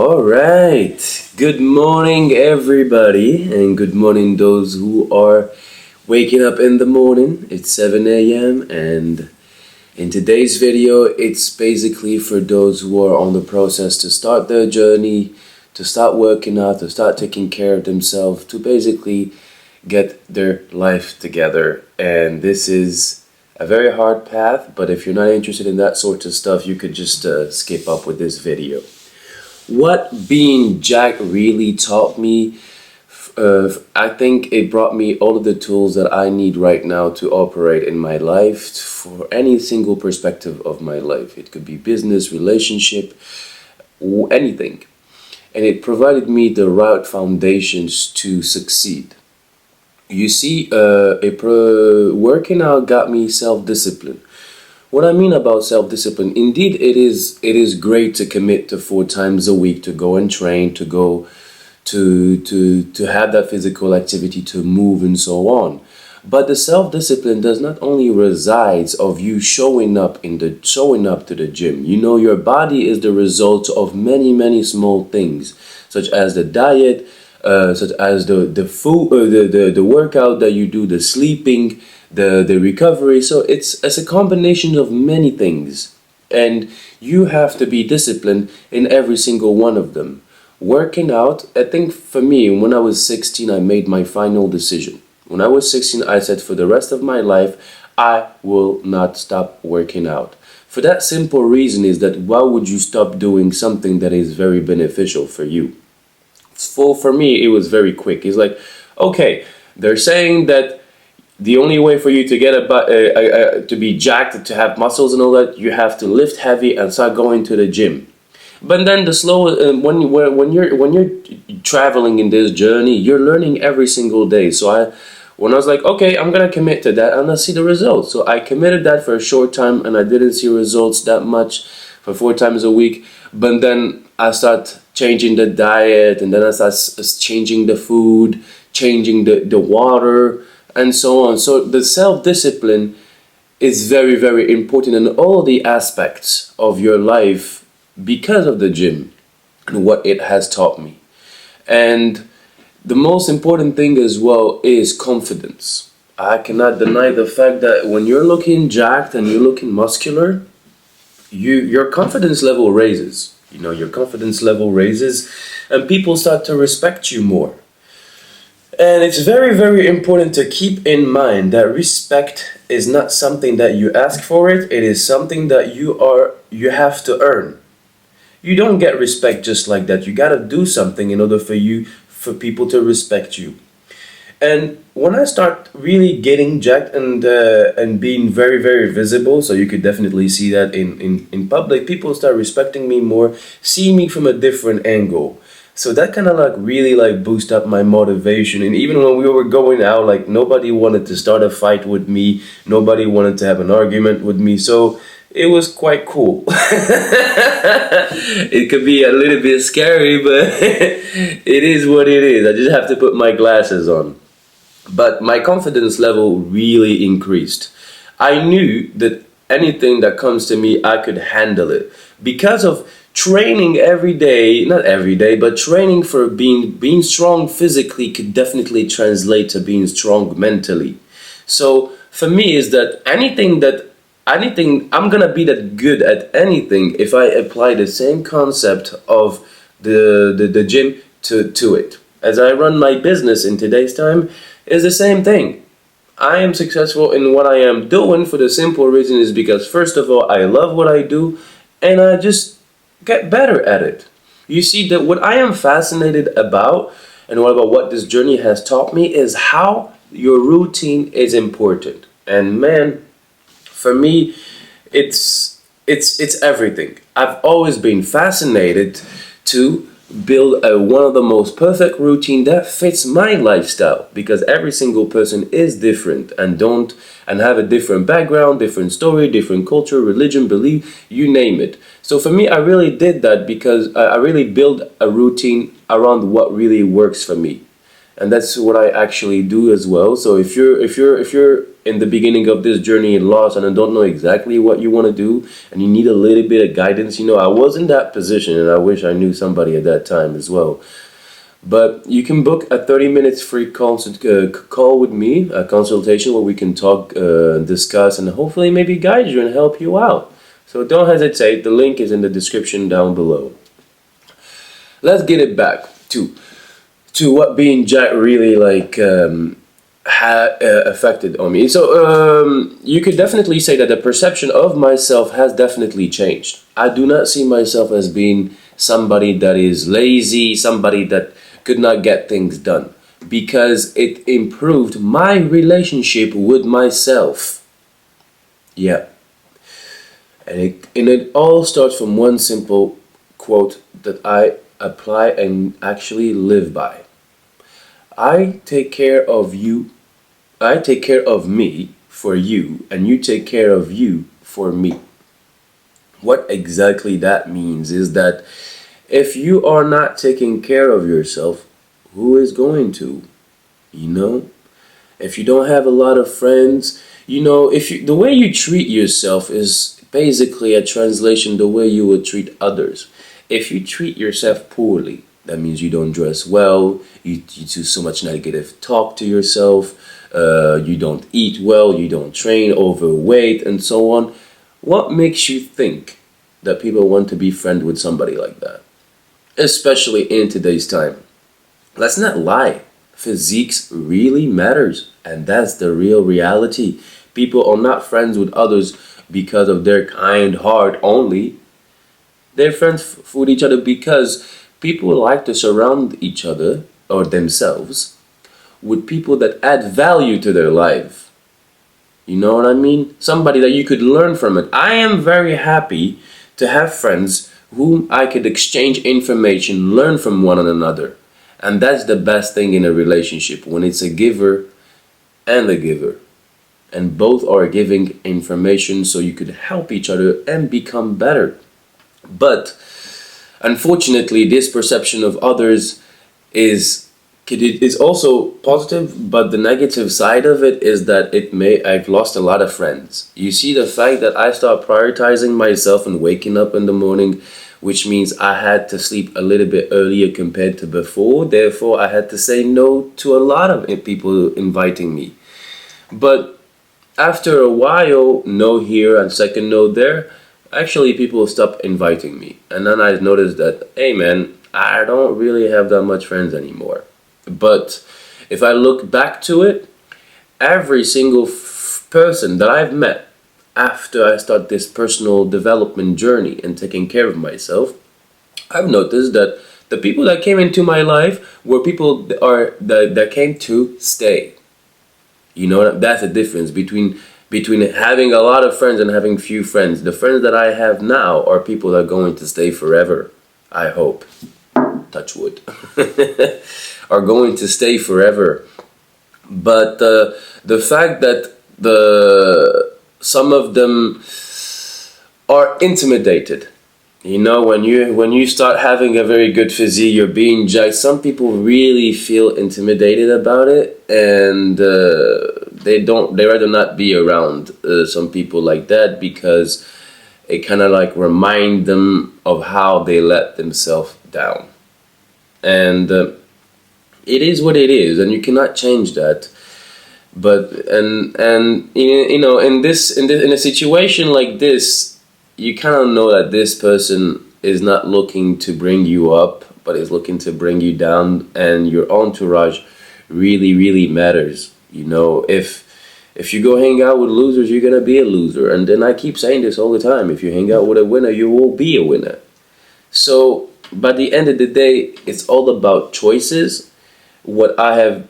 All right. Good morning, everybody, and good morning those who are waking up in the morning. It's 7 a.m. and in today's video, it's basically for those who are on the process to start their journey, to start working out, to start taking care of themselves, to basically get their life together. And this is a very hard path, but if you're not interested in that sort of stuff, you could just skip up with this video. What being Jack really taught me, I think it brought me all of the tools that I need right now to operate in my life for any single perspective of my life. It could be business, relationship, anything. And it provided me the right foundations to succeed. You see, working out got me self-discipline. What I mean about self-discipline, indeed it is great to commit to 4 times a week to go and train, to go to have that physical activity, to move and so on. But the self-discipline does not only resides of you showing up to the gym. You know, your body is the result of many small things, such as the diet, such as the food, the workout that you do, the sleeping, the recovery. So it's a combination of many things, and you have to be disciplined in every single one of them. Working out, I think for me, when I was 16, I made my final decision. When I was 16, I said for the rest of my life, I will not stop working out. For that simple reason is that why would you stop doing something that is very beneficial for you? For me, it was very quick. It's like, okay, they're saying that the only way for you to get to be jacked, to have muscles and all that, you have to lift heavy and start going to the gym. But then the slow when you're traveling in this journey, you're learning every single day. So when I was like, okay, I'm gonna commit to that and I see the results. So I committed that for a short time and I didn't see results that much for 4 times a week. But then I start changing the diet, and then I start changing the food, changing the water, and so on. So the self-discipline is very important in all the aspects of your life because of the gym and what it has taught me. And the most important thing as well is confidence. I cannot deny the fact that when you're looking jacked and you're looking muscular, your confidence level raises. You know, your confidence level raises and people start to respect you more. And it's very important to keep in mind that respect is not something that you ask for it. It is something that you have to earn. You don't get respect just like that. You gotta do something in order for people to respect you. And when I start really getting jacked and being very visible, so you could definitely see that in public, people start respecting me more, see me from a different angle. So that kind of like really like boost up my motivation. And even when we were going out, like nobody wanted to start a fight with me, nobody wanted to have an argument with me. So it was quite cool. It could be a little bit scary, but it is what it is. I just have to put my glasses on. But my confidence level really increased. I knew that anything that comes to me, I could handle it. Because of training every day, not every day, but training for being strong physically could definitely translate to being strong mentally. So for me is that anything, I'm gonna be that good at anything if I apply the same concept of the gym to it. As I run my business in today's time, is the same thing. I am successful in what I am doing for the simple reason is because first of all, I love what I do and I just get better at it. You see that what I am fascinated about and what this journey has taught me is how your routine is important. And man, for me, it's everything. I've always been fascinated to build one of the most perfect routine that fits my lifestyle, because every single person is different and have a different background, different story, different culture, religion, belief, you name it. So for me, I really did that because I really build a routine around what really works for me. And that's what I actually do as well. So if you're in the beginning of this journey lost and don't know exactly what you want to do, and you need a little bit of guidance. I was in that position, and I wish I knew somebody at that time as well. But you can book a 30 minutes free call with me, a consultation where we can talk, discuss, and hopefully maybe guide you and help you out. So don't hesitate. The link is in the description down below. Let's get it back to what being Jack really affected on me. So you could definitely say that the perception of myself has definitely changed. I do not see myself as being somebody that is lazy, somebody that could not get things done, because it improved my relationship with myself. Yeah. And it all starts from one simple quote that I apply and actually live by. I take care of you. I take care of me for you, and you take care of you for me. What exactly that means is that if you are not taking care of yourself, who is going to? If you don't have a lot of friends, the way you treat yourself is basically a translation the way you would treat others. If you treat yourself poorly, that means you don't dress well, you do so much negative talk to yourself, you don't eat well, you don't train, overweight, and so on. What makes you think that people want to be friends with somebody like that? Especially in today's time. Let's not lie. Physiques really matters, and that's the real reality. People are not friends with others because of their kind heart only. They're friends with each other because people like to surround each other or themselves with people that add value to their life. You know what I mean? Somebody that you could learn from it. I am very happy to have friends whom I could exchange information, learn from one another. And that's the best thing in a relationship, when it's a giver and a giver. And both are giving information so you could help each other and become better. But unfortunately, this perception of others is also positive, but the negative side of it is that I've lost a lot of friends. You see, the fact that I start prioritizing myself and waking up in the morning, which means I had to sleep a little bit earlier compared to before. Therefore, I had to say no to a lot of people inviting me. But after a while, no here and second no there, actually people stop inviting me. And then I noticed that, hey man, I don't really have that much friends anymore. But if I look back to it, every single person that I've met after I start this personal development journey and taking care of myself, I've noticed that the people that came into my life were people that came to stay. That's the difference between having a lot of friends and having few friends. The friends that I have now are people that are going to stay forever, I hope. Touch wood. Are going to stay forever. But the fact that some of them are intimidated. When you start having a very good physique, you're being judged. Some people really feel intimidated about it, and they rather not be around some people like that, because it kind of remind them of how they let themselves down. And it is what it is, and you cannot change that. But in a situation like this, you kind of know that this person is not looking to bring you up, but is looking to bring you down, and your entourage really, really matters. If you go hang out with losers, you're gonna be a loser. And then I keep saying this all the time: if you hang out with a winner, you will be a winner. So by the end of the day, it's all about choices. What I have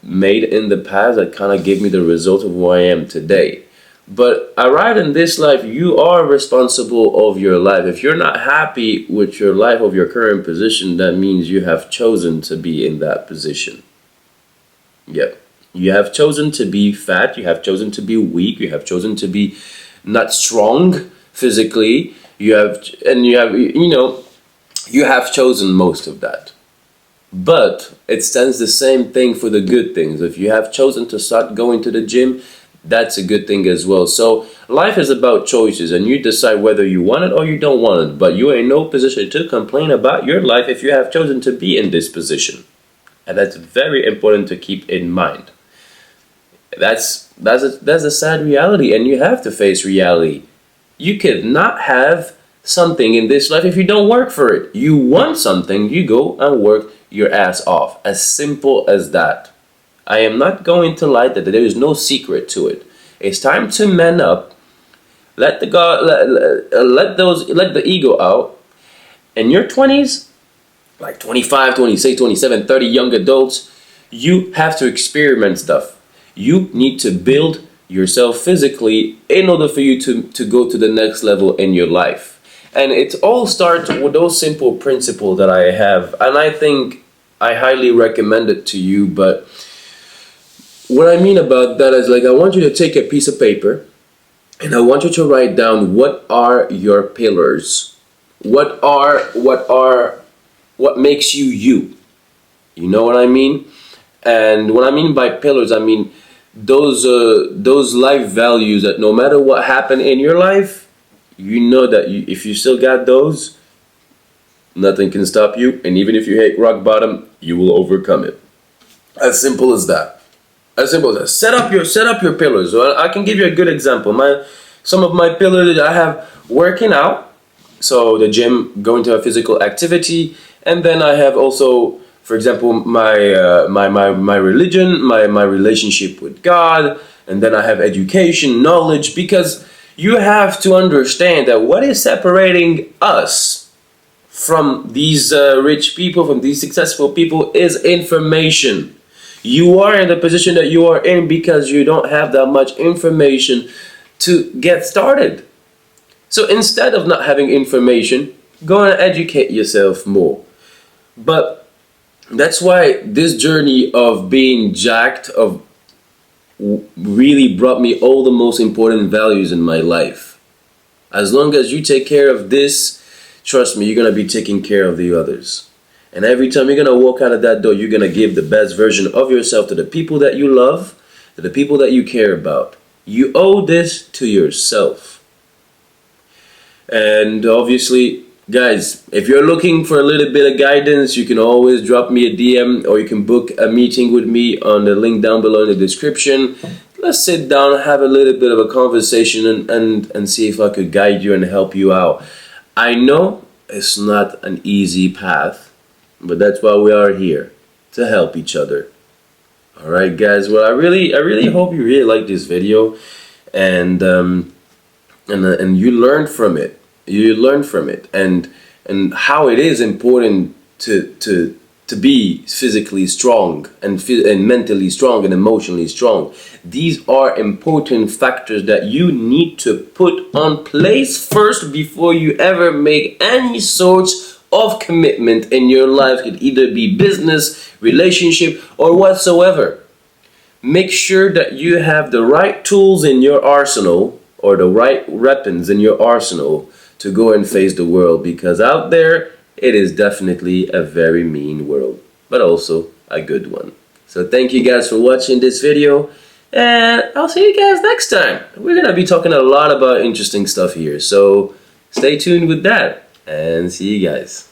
made in the past that kind of gave me the result of who I am today. But arrived in this life, you are responsible of your life. If you're not happy with your life, of your current position, that means you have chosen to be in that position. Yep. You have chosen to be fat, you have chosen to be weak, you have chosen to be not strong physically, you have chosen most of that. But it stands the same thing for the good things. If you have chosen to start going to the gym, that's a good thing as well. So life is about choices, and you decide whether you want it or you don't want it. But you are in no position to complain about your life if you have chosen to be in this position. And that's very important to keep in mind. That's a sad reality, and you have to face reality. You cannot have something in this life if you don't work for it. You want something, you go and work your ass off. As simple as that. I am not going to lie that there is no secret to it. It's time to man up. Let the ego out. In your 20s, like 25, 26, 27, 30 young adults, you have to experiment stuff. You need to build yourself physically in order for you to go to the next level in your life. And it all starts with those simple principles that I have. And I think I highly recommend it to you. But what I mean about that is, like, I want you to take a piece of paper and I want you to write down what are your pillars. What makes you you? You know what I mean? And what I mean by pillars, I mean those life values that no matter what happened in your life, you know that if you still got those, nothing can stop you. And even if you hit rock bottom, you will overcome it. As simple as that. As simple as that. Set up your pillars. So I can give you a good example. Some of my pillars that I have: working out, so the gym, going to a physical activity, and then I have also, for example, my religion, my relationship with God, and then I have education, knowledge, because you have to understand that what is separating us from these rich people, from these successful people, is information. You are in the position that you are in because you don't have that much information to get started. So instead of not having information, go and educate yourself more. But that's why this journey of being jacked of really brought me all the most important values in my life. As long as you take care of this, trust me, you're going to be taking care of the others. And every time you're going to walk out of that door, you're going to give the best version of yourself to the people that you love, to the people that you care about. You owe this to yourself. And obviously, guys, if you're looking for a little bit of guidance, you can always drop me a DM, or you can book a meeting with me on the link down below in the description. Let's sit down, have a little bit of a conversation, and see if I could guide you and help you out. I know it's not an easy path, but that's why we are here, to help each other. Alright guys, well I really hope you really like this video, and you learned from it. You learn from it, and how it is important to be physically strong and mentally strong and emotionally strong. These are important factors that you need to put on place first before you ever make any sorts of commitment in your life. It could either be business, relationship, or whatsoever. Make sure that you have the right tools in your arsenal, or the right weapons in your arsenal, to go and face the world, because out there it is definitely a very mean world, but also a good one. So thank you guys for watching this video, and I'll see you guys next time. We're gonna be talking a lot about interesting stuff here, so stay tuned with that, and see you guys.